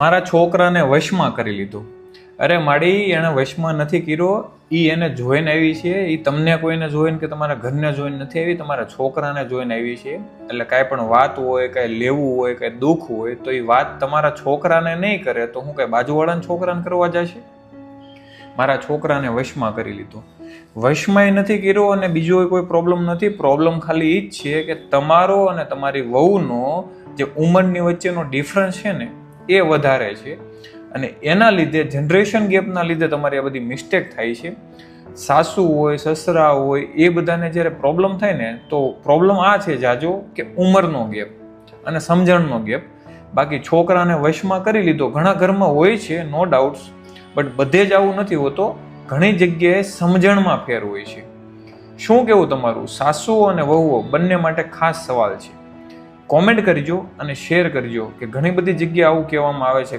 મારા છોકરાને વશમાં કરી લીધો. અરે માડી, એને વશમાં નથી કર્યો, એ એને જોઈને આવી છે. એ તમને કોઈને જોઈને કે તમારા ઘરને જોઈને નથી આવી, તમારા છોકરાને જોઈને આવી છે. એટલે કાંઈ પણ વાત હોય, કાંઈ લેવું હોય, કાંઈ દુઃખ હોય તો એ વાત તમારા છોકરાને નહીં કરે તો હું કાંઈ બાજુવાળાના છોકરાને કરવા જશે? મારા છોકરાને વશમાં કરી લીધો. વશમાં નથી કર્યો અને બીજો કોઈ પ્રોબ્લેમ નથી. પ્રોબ્લેમ ખાલી એ જ છે કે તમારો અને તમારી વહુનો જે ઉંમરની વચ્ચેનો ડિફરન્સ છે ને એ વધારે છે અને એના લીધે જનરેશન ગેપના લીધે તમારી આ બધી મિસ્ટેક થાય છે. સાસુ હોય, સસરા હોય, એ બધાને જ્યારે પ્રોબ્લેમ થાય ને તો પ્રોબ્લેમ આ છે જાજો કે ઉંમરનો ગેપ અને સમજણનો ગેપ. બાકી છોકરાને વશમાં કરી લીધો ઘણા ઘરમાં હોય છે, નો ડાઉટ્સ, બટ બધે જ આવું નથી હોતો. ઘણી જગ્યાએ સમજણમાં ફેર હોય છે. શું કેવું તમારું? સાસુઓ અને વહુઓ બંને માટે ખાસ સવાલ છે. કોમેન્ટ કરજો અને શેર કરજો કે ઘણી બધી જગ્યાએ આવું કહેવામાં આવે છે